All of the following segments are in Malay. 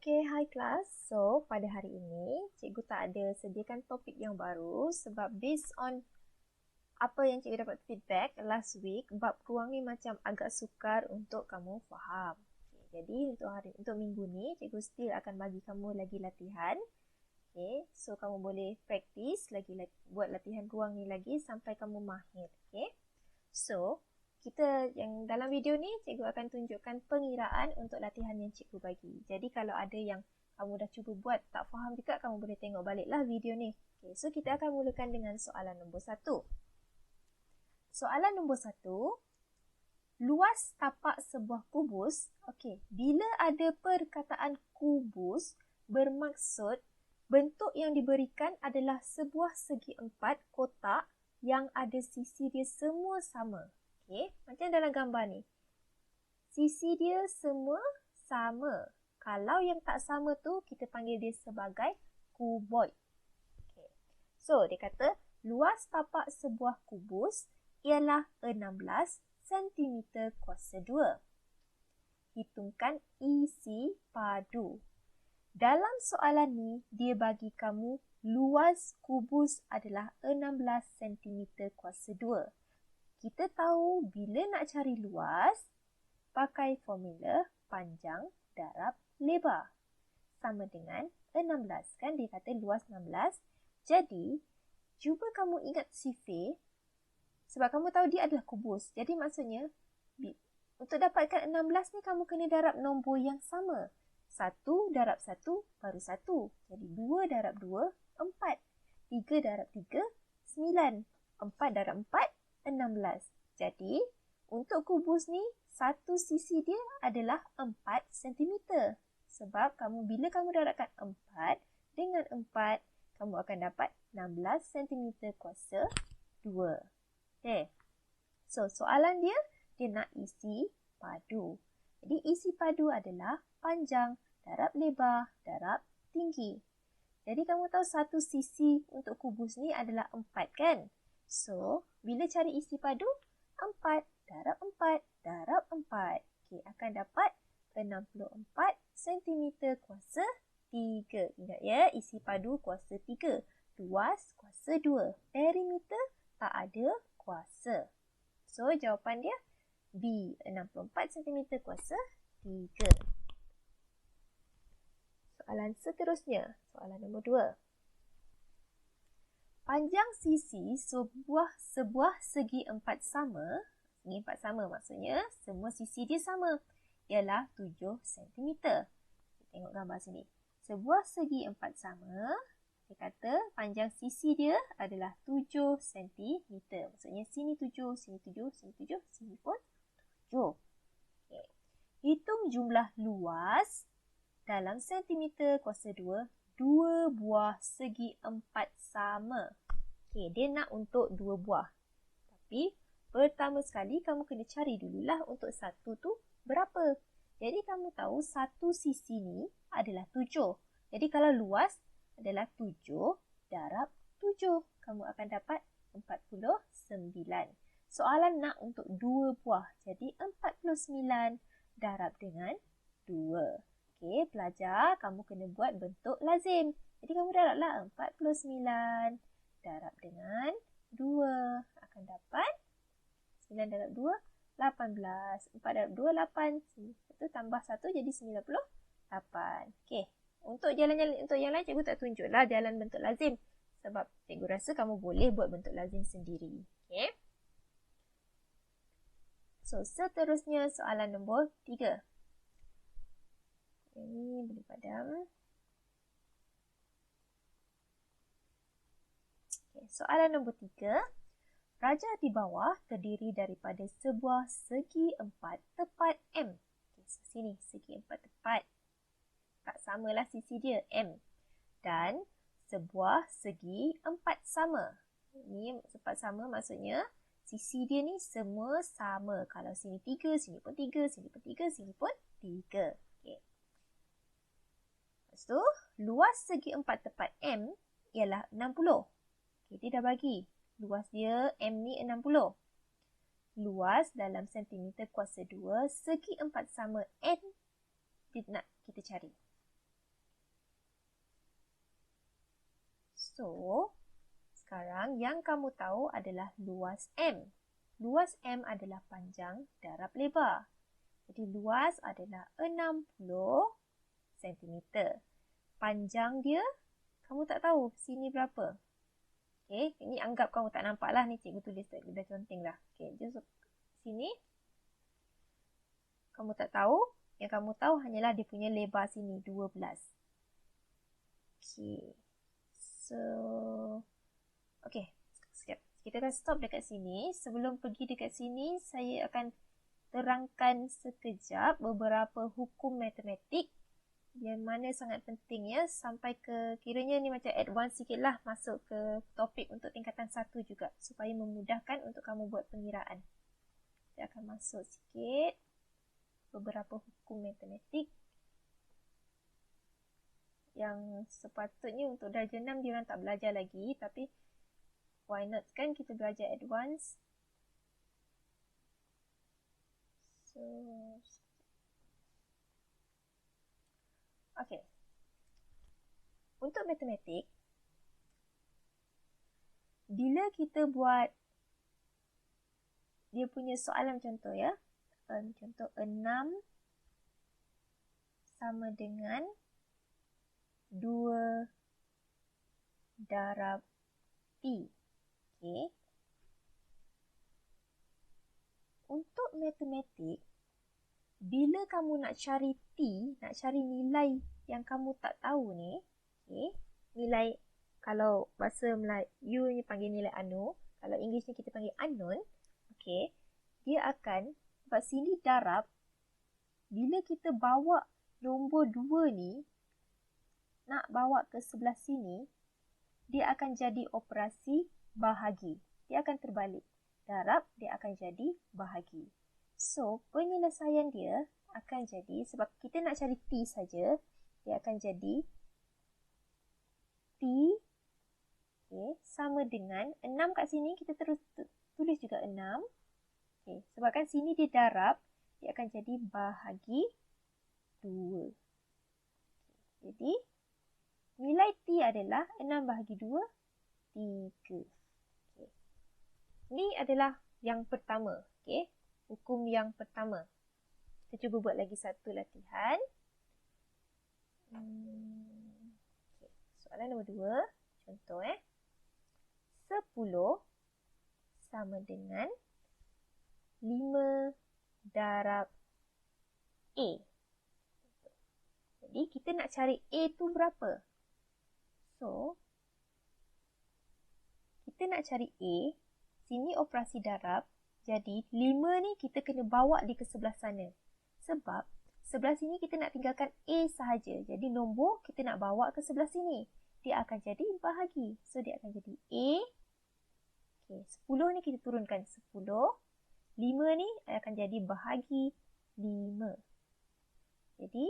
Okay, hi class. So, pada hari ini, cikgu tak ada sediakan topik yang baru sebab based on apa yang cikgu dapat feedback last week, bab ruang ni macam agak sukar untuk kamu faham. Okay, jadi, untuk minggu ni, cikgu still akan bagi kamu lagi latihan. Okay, so kamu boleh practice lagi buat latihan ruang ni lagi sampai kamu mahir. Okay, so kita yang dalam video ni cikgu akan tunjukkan pengiraan untuk latihan yang cikgu bagi. Jadi kalau ada yang kamu dah cuba buat tak faham juga, kamu boleh tengok baliklah video ni. Okay, so kita akan mulakan dengan soalan nombor 1. Soalan nombor 1. Luas tapak sebuah kubus. Okay, bila ada perkataan kubus, bermaksud bentuk yang diberikan adalah sebuah segi empat kotak yang ada sisi dia semua sama. Okay, macam dalam gambar ni. Sisi dia semua sama. Kalau yang tak sama tu, kita panggil dia sebagai kuboid. Okay. So, dia kata, luas tapak sebuah kubus ialah 16 cm kuasa 2. Hitungkan isi padu. Dalam soalan ni, dia bagi kamu luas kubus adalah 16 cm kuasa 2. Kita tahu bila nak cari luas, pakai formula panjang darab lebar. Sama dengan 16, kan dia kata luas 16. Jadi, cuba kamu ingat sifir, sebab kamu tahu dia adalah kubus. Jadi maksudnya, untuk dapatkan 16 ni, kamu kena darab nombor yang sama. 1 darab 1 baru 1. Jadi 2 darab 2, 4. 3 darab 3, 9. 4 darab 4, 16. Jadi, untuk kubus ni, satu sisi dia adalah 4 cm. Sebab bila kamu darabkan 4 dengan 4, kamu akan dapat 16 cm kuasa 2. Okay. So, soalan dia nak isi padu. Jadi, isi padu adalah panjang darab lebar darab tinggi. Jadi, kamu tahu satu sisi untuk kubus ni adalah 4, kan? So, bila cari isi padu, 4 darab 4 darab 4. Okay, akan dapat 64 cm kuasa 3. Ingat ya, isi padu kuasa 3. Luas kuasa 2. Perimeter tak ada kuasa. So, jawapan dia B, 64 cm kuasa 3. Soalan seterusnya, soalan nombor 2. Panjang sisi sebuah segi empat sama, segi empat sama maksudnya semua sisi dia sama, ialah 7 cm. Tengok gambar sini. Sebuah segi empat sama, dia kata panjang sisi dia adalah 7 cm. Maksudnya sini 7, sini 7, sini 7, sini pun 7. Okay. Hitung jumlah luas dalam sentimeter kuasa 2, 2 buah segi empat sama. Okay, dia nak untuk 2 buah. Tapi, pertama sekali kamu kena cari dululah untuk satu tu berapa. Jadi, kamu tahu satu sisi ni adalah 7. Jadi, kalau luas adalah 7 darab 7. Kamu akan dapat 49. Soalan nak untuk 2 buah. Jadi, 49 darab dengan 2. Okey, pelajar, kamu kena buat bentuk lazim. Jadi, kamu darablah 49 darab dengan 2. Akan dapat 9 darab 2, 18. 4 darab 2, 8. Itu tambah 1 jadi 98. Okey, untuk yang lain cikgu tak tunjuklah jalan bentuk lazim. Sebab cikgu rasa kamu boleh buat bentuk lazim sendiri. Okey. So, seterusnya soalan nombor 3. Ini boleh padam. Okay, soalan nombor 3. Raja di bawah terdiri daripada sebuah segi empat tepat M. Okay, so sini segi empat tepat. Tak samalah sisi dia, M. Dan sebuah segi empat sama. Ini empat sama maksudnya sisi dia ni semua sama. Kalau sini 3, sini pun 3, sini pun 3, sini pun 3. Lepas tu, luas segi empat tepat M ialah 60. Okay, dia dah bagi. Luas dia M ni 60. Luas dalam sentimeter kuasa 2, segi empat sama N dia nak kita cari. So, sekarang yang kamu tahu adalah luas M. Luas M adalah panjang darab lebar. Jadi luas adalah 60 cm. Panjang dia, kamu tak tahu sini berapa. Okey, ini anggap kamu tak nampak lah. Ni cikgu tulis dah conteng dah. Okey, just sini. Kamu tak tahu. Yang kamu tahu hanyalah dia punya lebar sini, 12. Okey. So, okey. Sekejap. Kita akan stop dekat sini. Sebelum pergi dekat sini, saya akan terangkan sekejap beberapa hukum matematik yang mana sangat penting ya, sampai ke kiranya ni macam advance sikit lah, masuk ke topik untuk tingkatan 1 juga, supaya memudahkan untuk kamu buat pengiraan. Saya akan masuk sikit beberapa hukum matematik yang sepatutnya untuk darjah 6 dia orang tak belajar lagi, tapi why not kan kita belajar advance. So, okey. Untuk matematik, bila kita buat dia punya soalan contoh ya. Contoh 6 sama dengan 2 darab P. Okey. Untuk matematik, bila kamu nak cari P, nak cari nilai yang kamu tak tahu ni, okay, nilai, kalau bahasa Melayu ni panggil nilai anu, kalau English ni kita panggil unknown, okay, dia akan, sebab sini darab, bila kita bawa nombor 2 ni, nak bawa ke sebelah sini, dia akan jadi operasi bahagi. Dia akan terbalik. Darab, dia akan jadi bahagi. So, penyelesaian dia akan jadi, sebab kita nak cari T saja, dia akan jadi T, okay, sama dengan 6 kat sini, kita terus tulis juga 6. Okay, sebabkan sini dia darab, dia akan jadi bahagi 2. Okay, jadi, nilai T adalah 6 bahagi 2, 3. Okay. Ini adalah yang pertama. Okay. Hukum yang pertama. Kita cuba buat lagi satu latihan. Okay. Soalan nombor 2. Contoh 10 sama dengan 5 darab A. Jadi kita nak cari A tu berapa? So, kita nak cari A, sini operasi darab, jadi 5 ni kita kena bawa dia ke sebelah sana. Sebab sebelah sini kita nak tinggalkan A sahaja. Jadi nombor kita nak bawa ke sebelah sini. Dia akan jadi bahagi. So dia akan jadi A. Okay, 10 ni kita turunkan 10. 5 ni akan jadi bahagi 5. Jadi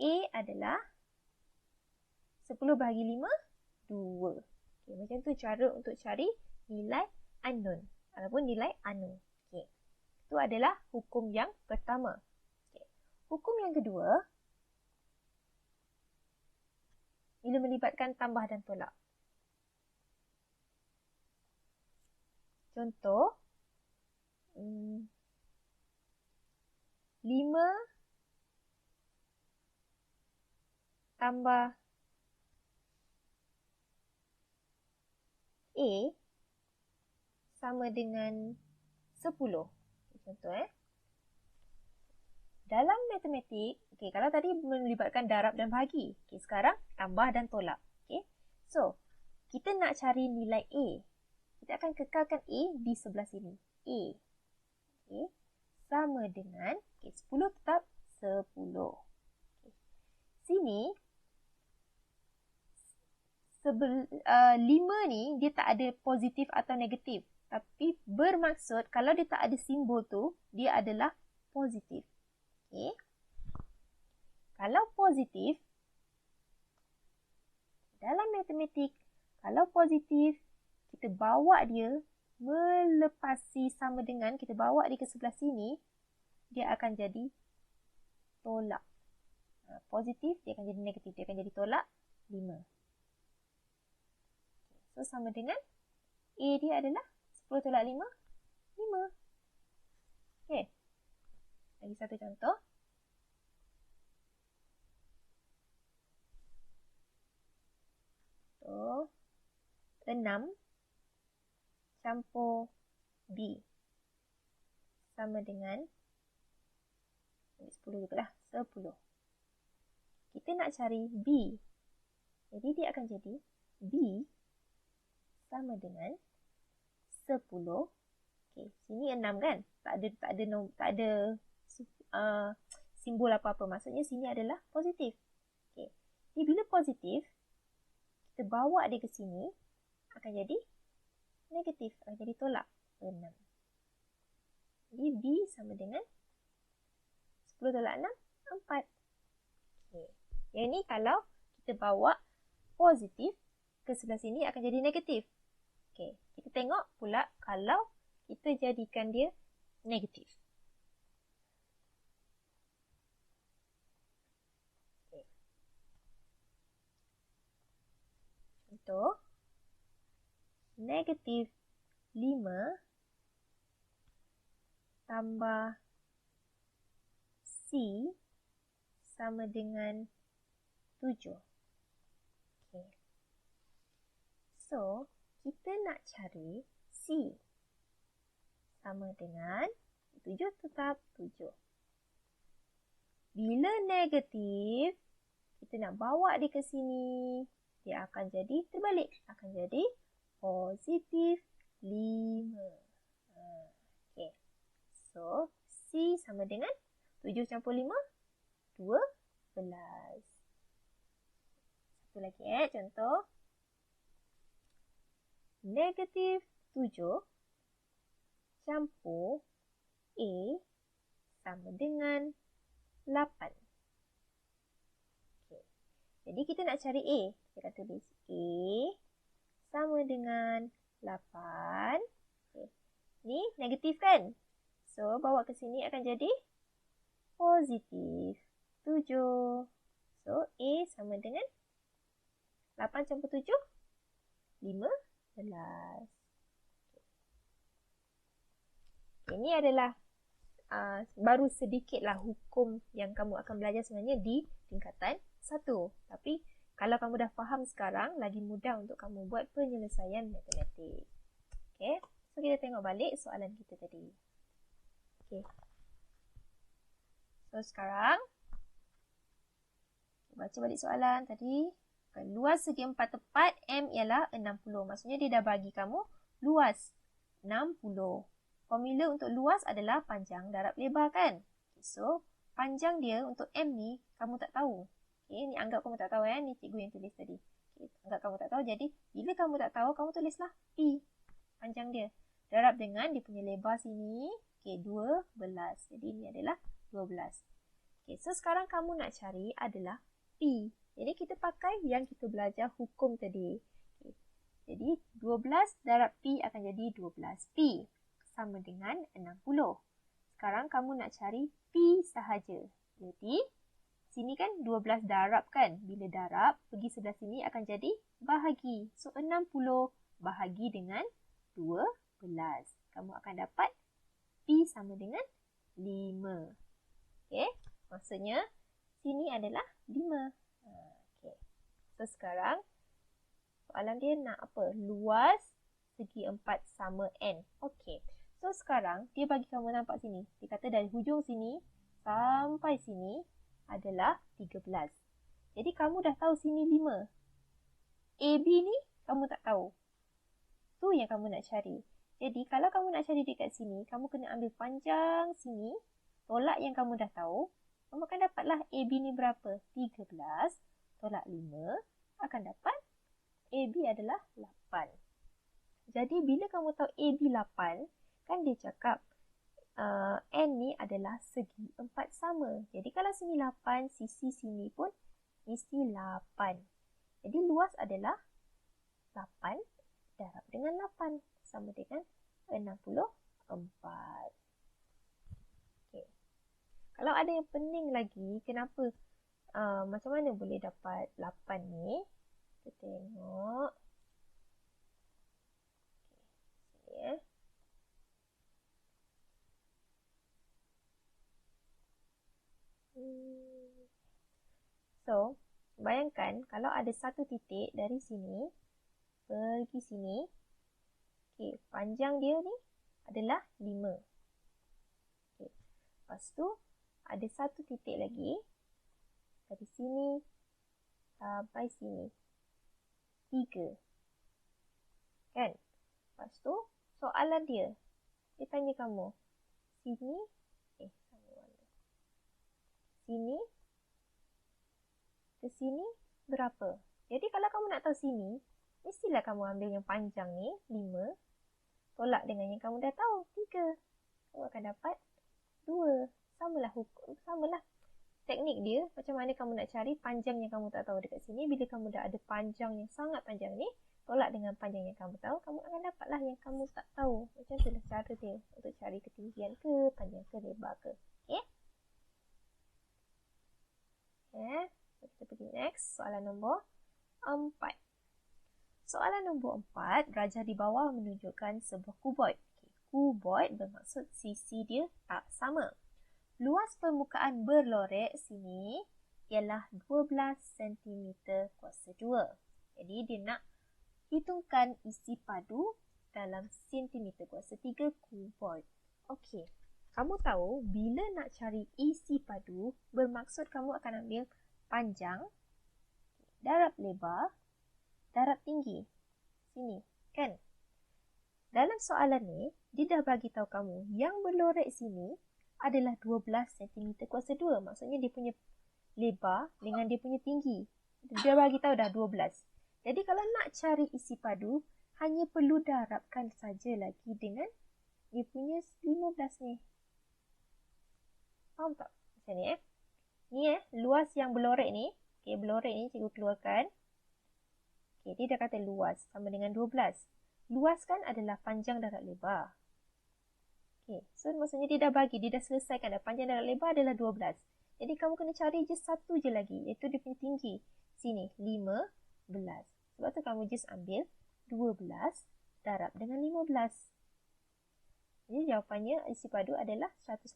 A adalah 10 bahagi 5, 2. Okay, macam tu cara untuk cari nilai unknown ataupun nilai anu. Okay. Itu adalah hukum yang pertama. Okay. Hukum yang kedua, bila melibatkan tambah dan tolak. Contoh, 5 tambah A sama dengan 10. Contoh Dalam matematik, okay, kalau tadi melibatkan darab dan bahagi. Okay, sekarang tambah dan tolak. Okay. So, kita nak cari nilai A. Kita akan kekalkan A di sebelah sini. A. Okay. Sama dengan, okay, 10 tetap 10. Okay. Sini, 5 ni dia tak ada positif atau negatif. Tapi bermaksud kalau dia tak ada simbol tu, dia adalah positif. Okay. Kalau positif, dalam matematik, kalau positif, kita bawa dia melepasi sama dengan, kita bawa dia ke sebelah sini, dia akan jadi tolak. Positif, dia akan jadi negatif. Dia akan jadi tolak 5. So, sama dengan A dia adalah 10 tolak 5, 5. Okay. Lagi satu contoh. So, 6 campur B sama dengan 10 juga lah, 10. Kita nak cari B. Jadi dia akan jadi B sama dengan 10. Okey, sini 6 kan? Tak ada simbol apa-apa. Maksudnya sini adalah positif. Okey. Jadi bila positif, kita bawa dia ke sini, akan jadi negatif. Akan jadi tolak 6. Jadi B sama dengan 10 tolak 6, 4. Okay. Yang ni kalau kita bawa positif ke sebelah sini akan jadi negatif. Okay. Kita tengok pula kalau kita jadikan dia negatif. Okay. Contoh, negatif 5 tambah C sama dengan 7. Okay. So, kita nak cari C sama dengan 7 tetap 7. Bila negatif, kita nak bawa dia ke sini, dia akan jadi terbalik. Akan jadi positif 5. Okay. So, C sama dengan 7 campur 5, 12. Satu lagi contoh. Negatif 7 campur A sama dengan 8. Okay. Jadi kita nak cari A. Kita akan tulis A sama dengan 8. Okay. Ni negatif kan? So, bawa ke sini akan jadi positif 7. So, A sama dengan 8 campur 7, 15. Okay, ini adalah baru sedikitlah hukum yang kamu akan belajar sebenarnya di tingkatan 1. Tapi kalau kamu dah faham sekarang, lagi mudah untuk kamu buat penyelesaian matematik. Okay, so kita tengok balik soalan kita tadi. Okay. So sekarang, baca balik soalan tadi. Luas segi 4 tepat M ialah 60. Maksudnya dia dah bagi kamu luas 60. Formula untuk luas adalah panjang darab lebar kan? So, panjang dia untuk M ni kamu tak tahu. Okay, ni anggap kamu tak tahu ni cikgu yang tulis tadi. Okay, anggap kamu tak tahu. Jadi, bila kamu tak tahu, kamu tulislah P. Panjang dia. Darab dengan dia punya lebar sini. Okay, 12. Jadi, ini adalah 12. Okay, so sekarang kamu nak cari adalah P. Jadi, kita pakai yang kita belajar hukum tadi. Okay. Jadi, 12 darab P akan jadi 12. P sama dengan 60. Sekarang kamu nak cari P sahaja. Jadi, sini kan 12 darab kan? Bila darab, pergi sebelah sini akan jadi bahagi. So, 60 bahagi dengan 12. Kamu akan dapat P sama dengan 5. Okay? Maksudnya, sini adalah 5. Okay. So, sekarang soalan dia nak apa? Luas segi 4 sama N. Okay. So, sekarang dia bagi kamu nampak sini. Dia kata dari hujung sini sampai sini adalah 13. Jadi, kamu dah tahu sini 5. AB ni kamu tak tahu. Tu yang kamu nak cari. Jadi, kalau kamu nak cari dekat sini, kamu kena ambil panjang sini. Tolak yang kamu dah tahu. Kamu akan dapatlah AB ni berapa? 13 tolak 5 akan dapat AB adalah 8. Jadi, bila kamu tahu AB 8, kan dia cakap N ni adalah segi 4 sama. Jadi, kalau sini 8, sisi sini pun mesti 8. Jadi, luas adalah 8 darab dengan 8 sama dengan 64. Okay. Kalau ada yang pening lagi, kenapa macam mana boleh dapat 8 ni? Kita tengok. So, bayangkan kalau ada satu titik dari sini pergi sini. Okey, panjang dia ni adalah 5. Okey. Lepas tu ada satu titik lagi dari sini sampai sini. 3. Kan? Lepas tu soalan dia tanya kamu, sini sini ke sini berapa? Jadi kalau kamu nak tahu sini, mestilah kamu ambil yang panjang ni, 5, tolak dengan yang kamu dah tahu, 3. Kamu akan dapat 2. Samalah teknik dia, macam mana kamu nak cari panjang yang kamu tak tahu dekat sini. Bila kamu dah ada panjang yang sangat panjang ni, tolak dengan panjang yang kamu tahu, kamu akan dapatlah yang kamu tak tahu. Macam itulah cara dia untuk cari ketinggian ke, panjang ke, lebar ke. Okay? Kita pergi next. Soalan nombor 4. Soalan nombor 4, rajah di bawah menunjukkan sebuah kuboid. Kuboid bermaksud sisi dia tak sama. Luas permukaan berlorek sini ialah 12 cm kuasa 2. Jadi dia nak hitungkan isi padu dalam cm kuasa 3 kuboid. Okey. Kamu tahu bila nak cari isi padu, bermaksud kamu akan ambil panjang, darab lebar, darab tinggi. Sini, kan? Dalam soalan ni, dia dah bagi tahu kamu yang berlorek sini adalah 12 cm kuasa 2. Maksudnya dia punya lebar dengan dia punya tinggi. Dia bagi tahu dah 12. Jadi kalau nak cari isi padu, hanya perlu darabkan saja lagi dengan dia punya 15 ni. Faham tak? Macam ni Ni luas yang berlorek ni. Okay, berlorek ni cikgu keluarkan. Okay, dia dah kata luas sama dengan 12. Luas kan adalah panjang darab lebar. Okay, so maksudnya dia dah selesaikan dah. Panjang darab lebar adalah 12. Jadi kamu kena cari je satu je lagi, iaitu dia punya tinggi. Sini, 15. Sebab tu kamu just ambil 12 darab dengan 15. Jadi jawapannya isi padu adalah 180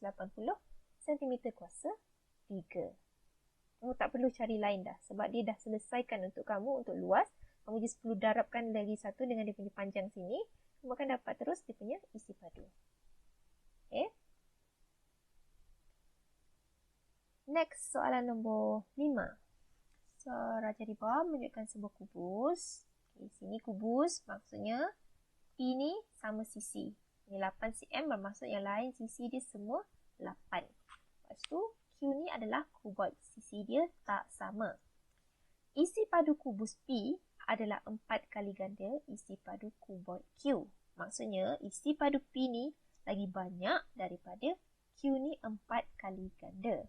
cm kuasa 3. Kamu tak perlu cari lain dah. Sebab dia dah selesaikan untuk kamu untuk luas. Kamu just perlu darabkan lagi satu dengan dia punya panjang sini. Kamu akan dapat terus dia punya isi padu. Okay. Next, soalan nombor 5. So, rajah di bawah menunjukkan sebuah kubus. Okay, sini kubus maksudnya P ni sama sisi. Ini 8 cm bermaksud yang lain sisi dia semua 8. Lepas tu Q ni adalah kuboid. Sisi dia tak sama. Isi padu kubus P adalah 4 kali ganda isi padu kuboid Q. Maksudnya isi padu P ni lagi banyak daripada Q ni 4 kali ganda.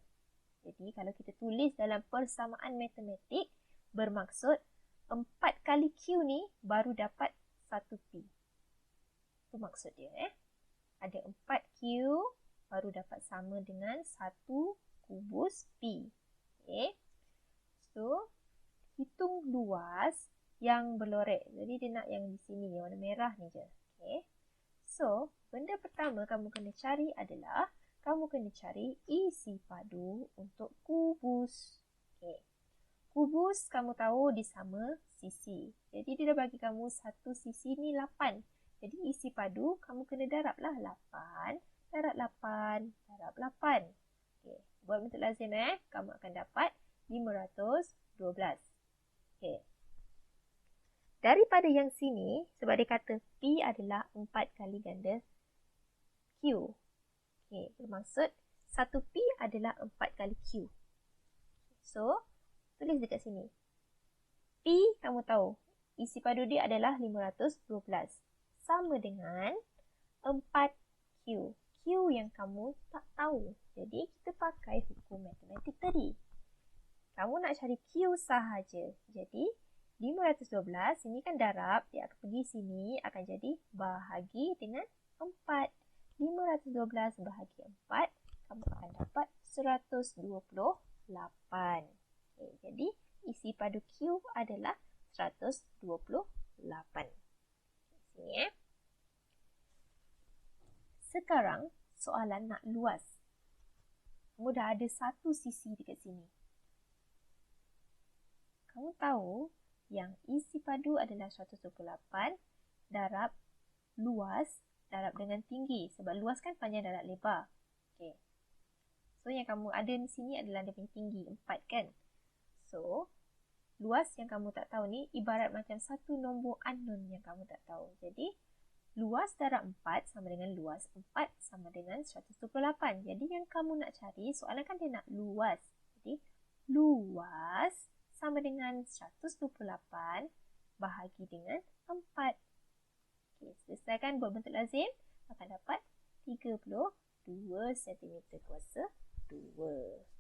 Jadi kalau kita tulis dalam persamaan matematik, bermaksud 4 kali Q ni baru dapat 1 P. Itu maksud dia. Ada 4 Q baru dapat sama dengan 1 kubus P. Okay. So, hitung luas yang berlorek. Jadi dia nak yang di sini, yang warna merah ni je. Okay. So, benda pertama kamu kena cari adalah kamu kena cari isi padu untuk kubus. Okay. Kubus kamu tahu dia sama sisi. Jadi dia dah bagi kamu satu sisi ni 8. Jadi isi padu kamu kena darablah 8 darab 8 darab 8. Okay. Buat bentuk lazim kamu akan dapat 512. Okay. Daripada yang sini, sebab dia kata P adalah 4 kali ganda Q. Okay, bermaksud 1P adalah 4 kali Q. So, tulis dekat sini. P, kamu tahu, isi padu dia adalah 512. Sama dengan 4Q. Q yang kamu tak tahu. Jadi, kita pakai hukum matematik tadi. Kamu nak cari Q sahaja. Jadi, 512, ini kan darab. Dia akan pergi sini, akan jadi bahagi dengan 4. 512 bahagi 4, kamu akan dapat 128. Okay, jadi, isi padu Q adalah 128. Sini Sekarang, soalan nak luas. Kamu dah ada satu sisi dekat sini. kamu tahu yang isi padu adalah 128 darab luas darab dengan tinggi. Sebab luas kan panjang darab lebar. Okay. So, yang kamu ada di sini adalah dia punya tinggi, 4 kan? So, luas yang kamu tak tahu ni ibarat macam satu nombor unknown yang kamu tak tahu. Jadi, luas darab 4 sama dengan luas 4 sama dengan 128. Jadi, yang kamu nak cari, soalan kan dia nak luas. Jadi, luas sama dengan 128 bahagi dengan 4. Okay, selesaikan buat bentuk lazim, akan dapat 32 cm kuasa 2.